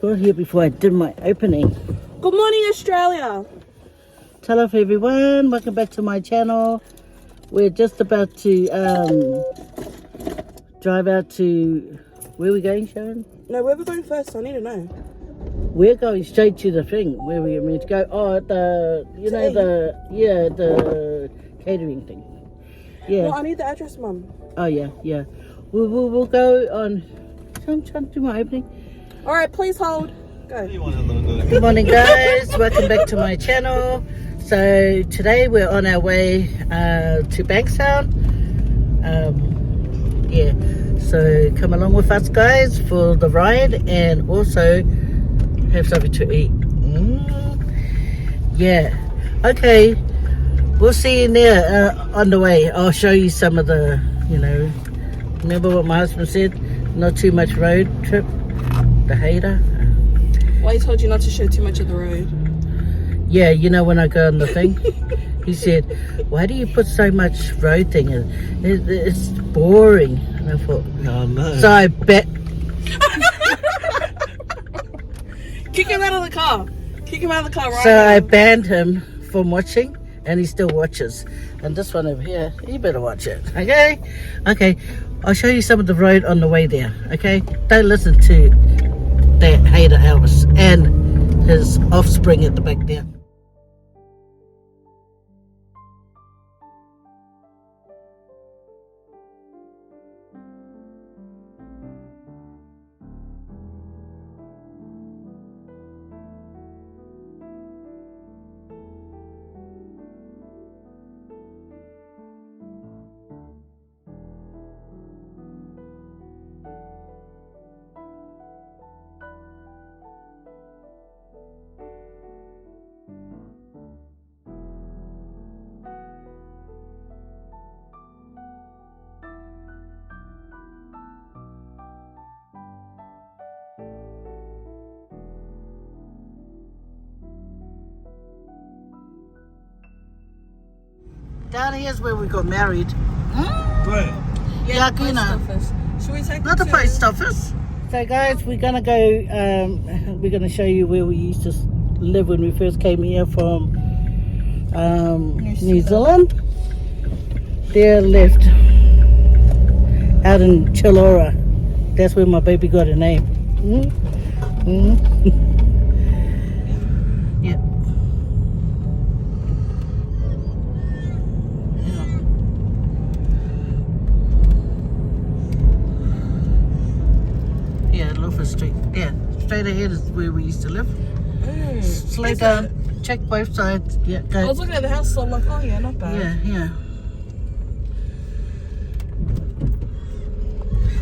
got here before I did my opening. Good morning, Australia. Talofa everyone, welcome back to my channel. We're just about to drive out to, where are we going, Sharon? No, where are we going first? I need to know. We're going straight to the thing where we're meant to go. Oh, the catering thing. Yeah. Well, I need the address, Mum. Oh yeah. We'll go on. I'm trying to do my opening. All right, please hold. Go. Good morning, guys. Welcome back to my channel. So today we're on our way to Bankstown. Yeah. So come along with us, guys, for the ride and also have something to eat. Yeah. Okay. We'll see you there on the way. I'll show you some of the, remember what my husband said? Not too much road trip. The hater. Well, he told you not to show too much of the road. Yeah, when I go on the thing, he said, why do you put so much road thing in? It's boring. And I thought, oh, no. So I bet. Kick him out of the car. Kick him out of the car right So now. I banned him from watching, and he still watches. And this one over here, you better watch it, okay? Okay, I'll show you some of the road on the way there, okay? Don't listen to that hater Elvis and his offspring at the back there. Down here's where we got married. Where? Yeah, the post office. Should we take not it the to- post office. So guys, we're gonna go, we're gonna show you where we used to live when we first came here from New Zealand. There left, out in Chilora. That's where my baby got her name. Yep. Yeah, Talofa Street. Yeah, straight ahead is where we used to live. Slow Is down, check both sides. Yeah, I go. was looking at the house, so I'm like, oh yeah, not bad. Yeah.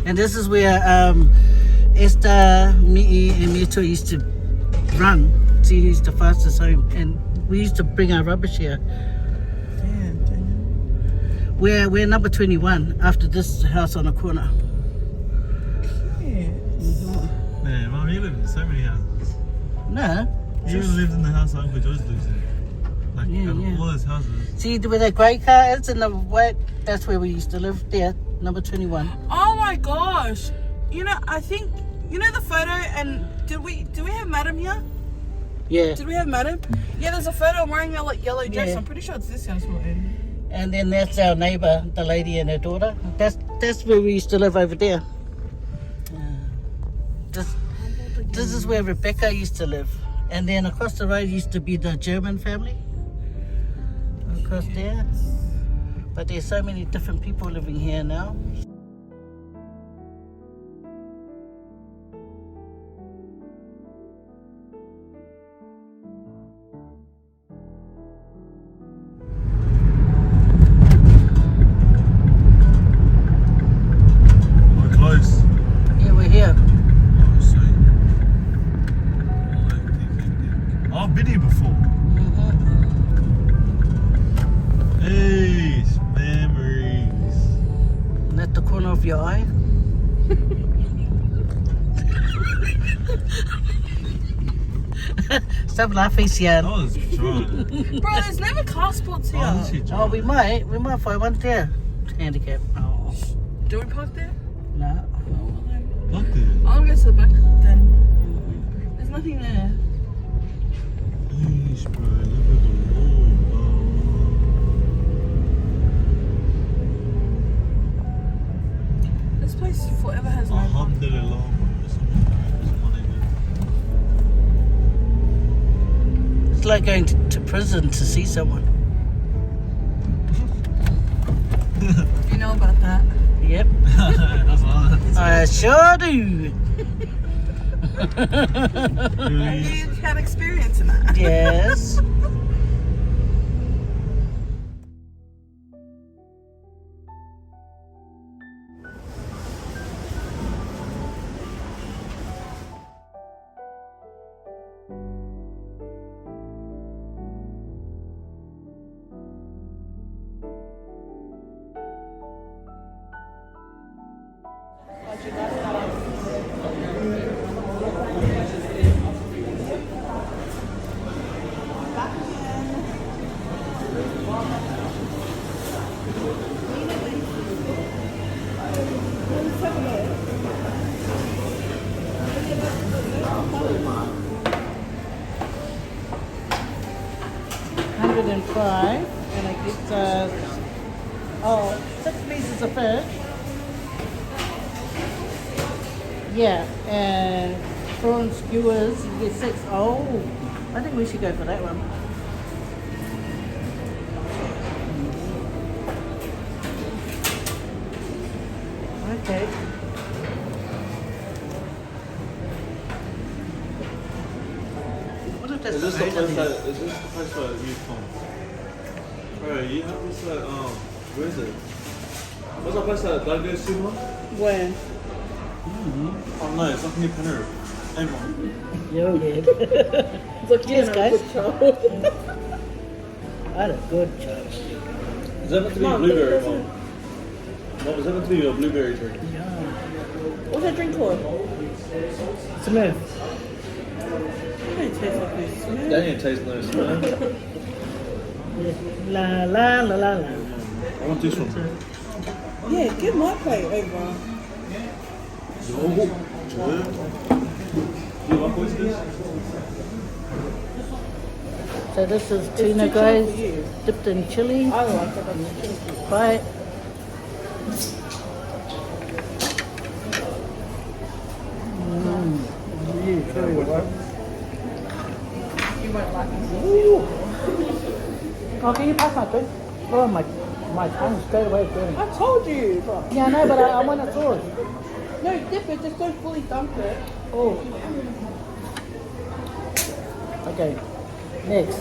And this is where Esther, me, and Mito used to run. See who's the fastest home. And we used to bring our rubbish here. Damn. We're number 21 after this house on the corner. Man, Mum, you live in so many houses. No. You even lived in the house Uncle George lives in. Like, Yeah, out of yeah. all those houses. See where that grey car is in the white? That's where we used to live. There, number 21. Oh my gosh. I think, the photo, and did we have Madam here? Yeah. Did we have Madam? Yeah, there's a photo. I'm wearing a yellow dress. Yeah. I'm pretty sure it's this house we're in. And then that's our neighbour, the lady and her daughter. That's where we used to live over there. This is where Rebecca used to live. And then across the road used to be the German family. Across there. But there's so many different people living here now. We're close. Yeah, we're here. Oh, sweet. Oh, I've been here before. Hey, memories. Isn't that the corner of your eye? Stop laughing, Sian. I was trying. Bro, there's never car spots here. Oh, this is Oh, we might find one there. Handicap. Oh, Do we park there? no. Look there. I'll go to the back then. like going to prison to see someone. You know about that? Yep, That's what I sure do. You had experience in that. Yes. $105, and it gets us 6 pieces of fish. Yeah, and prawn skewers, you get 6. Oh, I think we should go for that one. Okay. What if that's Is this the the place that you come? Alright, you have this where is it? What's the place that goes sumo? When? Oh no, it's like near Penrith. Avon. You're good. It's like, Cheers, guys. good child. I had a good child. Is that meant to be blueberry, Mom? Mom, is that meant to be a blueberry drink? Yeah. What's that drink called? Smith. It don't taste like this. That ain't taste nice, man. La la la la la. I want this one. Yeah, give my plate over. You like oysters? So this is tuna, too guys, chili for you. dipped in chili. I like it. Bite. You won't like it. Oh, can you pass my drink? Oh, my tongue straight away burning. I told you. But Yeah, I know, but I want a sauce. no, dip it. Just don't fully dump it. Oh. Okay. Next.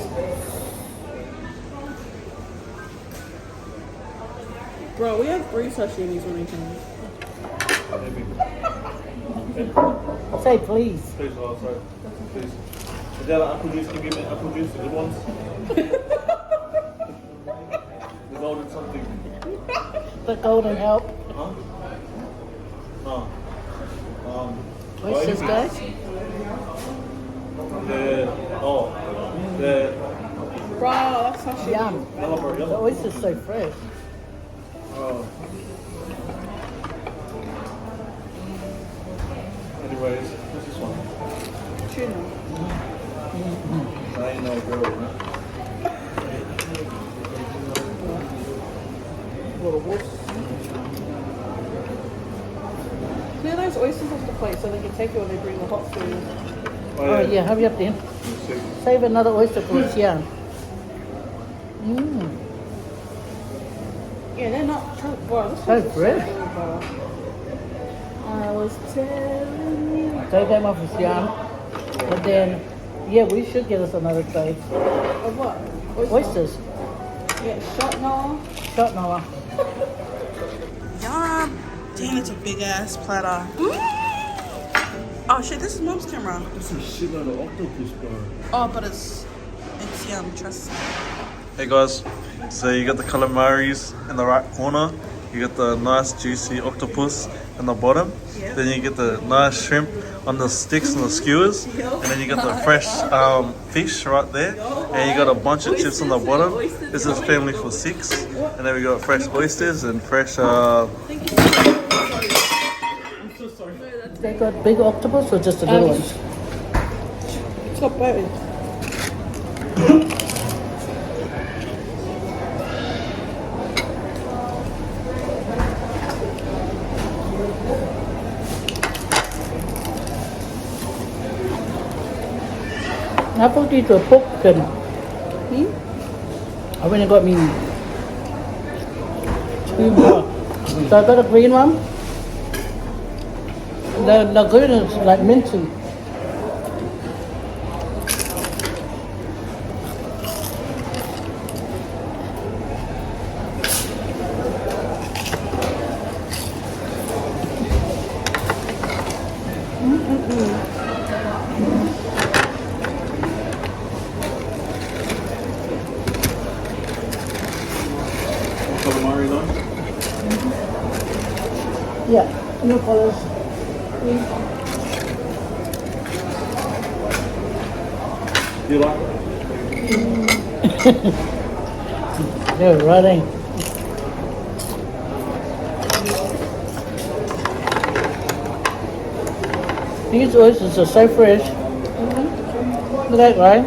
Bro, we have 3 sashimis when we come. Say please. Please, oh, sorry. Please. Is there like apple juice? Can you give me apple juice, the good ones? The golden something. The golden help. Huh? No. Oysters, guys. The Bro, that's sashimi. Yum. yellow bird, The yellow. oyster's so fresh. Oh. Anyways, what's this one? Tuna. I ain't no girl, man. Clear those oysters off the plate so they can take it when they bring the hot food. Oh, yeah, hurry up then. Save another oyster for us, yeah. Mmm. Yeah, they're not true. Bro, this So place is fresh. good, bro. I was telling you. Take them off his yarn. But then, yeah, we should get us another tray. Of what? Oysters. Yeah, shot now. Shot Noah. Yum. Damn, it's a big ass platter. Oh shit, this is Mom's camera. That's a shitload of octopus, bro. Oh, but it's yum, trust me. Hey guys, so you got the calamaris in the right corner, you got the nice juicy octopus in the bottom, Yeah. then you get the nice shrimp on the sticks and the skewers, and then you got the fresh fish right there, and you got a bunch of chips on the bottom. This is family for 6, and then we got fresh oysters and fresh They got big octopus or just the little ones? It's got both. I put it to a pork skin. I went and got me 2 more. So I got a green one. The green is like minty. Calamari though? Yeah, no colors. Do you like it? They're running. These oysters are so fresh. Look at that, right?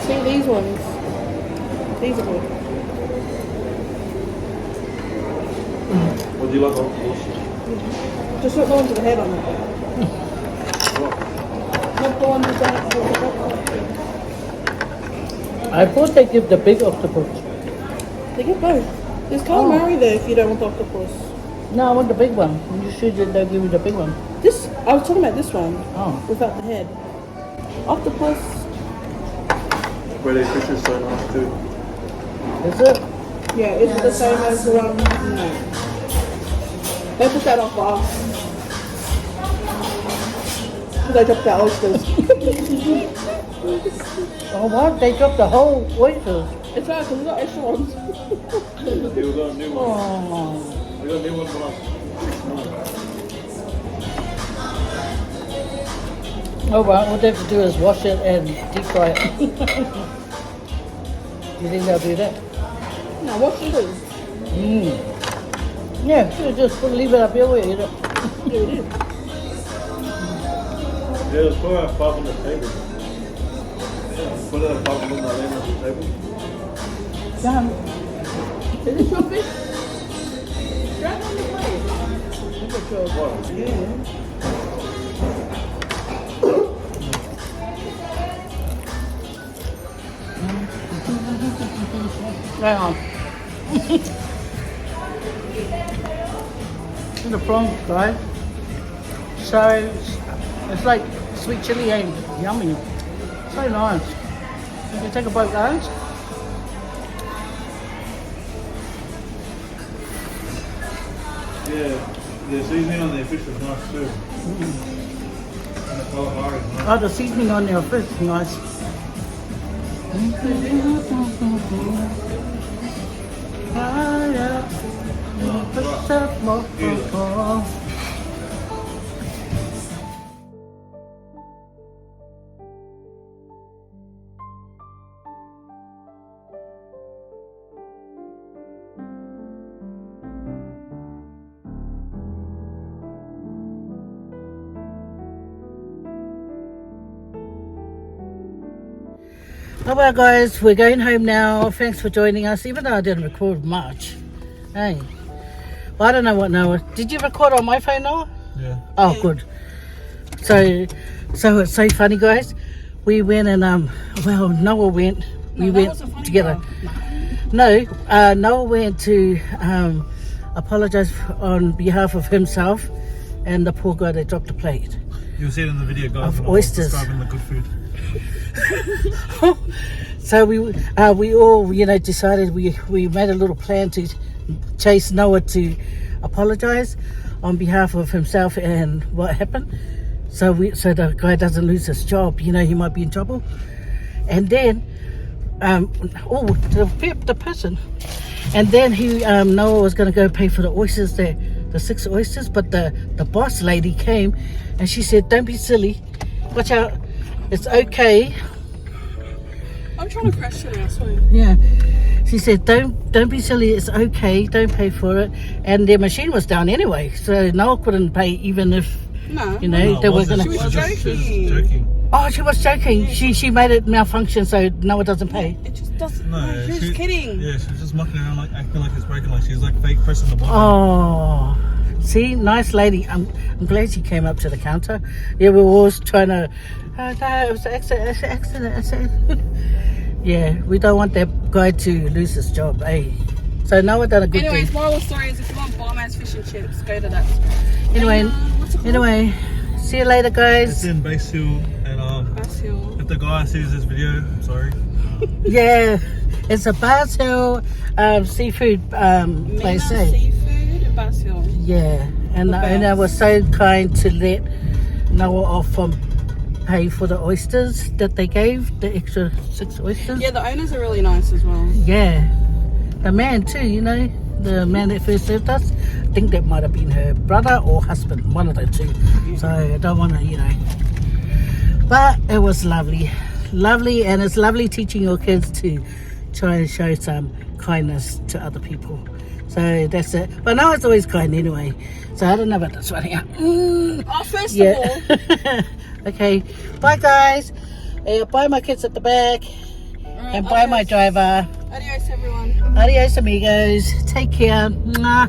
See these ones. These are good. What do you like octopus? Just not the ones with the head on it. Not the ones with the head. I thought they give the big octopus. They get both. There's calamari there if you don't want octopus. No, I want the big one. You should they'll give me the big one. This, I was talking about this one. Oh. Without the head. Octopus. Where they fish is so nice too. Is it? Yeah, it's the same as the one. No. They put that off bar. They dropped the oysters. Oh what? They dropped the whole oysters. It's right, because we got extra ones. Yeah, we got a new one. Oh. We got a new one for us. Oh well, what they have to do is wash it and deep fry it. Do you think they'll do that? Now, what's it do? Yeah, just leave it up here where you eat it. Yeah, it is. Yeah, let's put our pub on the table. Put our pub on the table. Damn. Is this your fish? Right on the plate. Look at yours. What? Yeah. Hang on. The prawns, guys. So it's like sweet chili and yummy. So nice. You take a bite, guys. Yeah, the seasoning on their fish is nice too. And the calamari is nice. Oh, the seasoning on their fish is nice. Oh well guys, we're going home now. Thanks for joining us, even though I didn't record much. Hey. Well, I don't know what Noah. Did you record on my phone, Noah? Yeah. Oh, good. So it's so funny, guys. We went and well, Noah went. We went together. No, Noah went to apologize on behalf of himself and the poor guy that dropped the plate. You'll see it in the video, guys. Of when I was oysters. describing the good food. So we all, decided we made a little plan to chase Noah to apologize on behalf of himself and what happened. So the guy doesn't lose his job. He might be in trouble. And then, the person. And then Noah was going to go pay for the oysters there, the 6 oysters. But the boss lady came and she said, "Don't be silly. Watch out. It's okay." I'm trying to crash it now, sorry. Yeah. She said, don't be silly. It's okay. Don't pay for it. And their machine was down anyway. So Noah couldn't pay even if No. You know, they were gonna. She was joking. joking. Oh, she was joking. She made it malfunction, so no, it doesn't pay. It just doesn't. No, No, she was just kidding. Yeah, she was just mucking around, like acting like it's broken, like she's like fake pressing the button. Oh, see, nice lady. I'm glad she came up to the counter. Yeah, we were always trying to. Oh no, it was an accident. Yeah, we don't want that guy to lose his job, eh? So now we've done a good Anyways, thing. moral of the story is if you want bomb ass fish and chips, go to that. Anyway, And, what's it called? anyway, see you later, It's guys. in Base Hill, and Bass Hill. if the guy sees this video, I'm sorry. Yeah, it's a Bass Hill seafood place, Mina eh? Seafood in Bass Hill. Yeah, and the The owner best. was so kind to let Noah off from pay for the oysters that they gave, the extra 6 oysters. Yeah, the owners are really nice as well. Yeah. The man too, you know, the man that first served us, I think that might have been her brother or husband, one of the two. So I don't want to, you know. But it was lovely. Lovely, and it's lovely teaching your kids to try and show some kindness to other people. So that's it. But now it's always kind anyway. So I don't know about this one here. Oh, first of all, Okay. Bye guys. Bye my kids at the back. And bye my driver. Adios, everyone. Adios amigos. Take care. Mwah.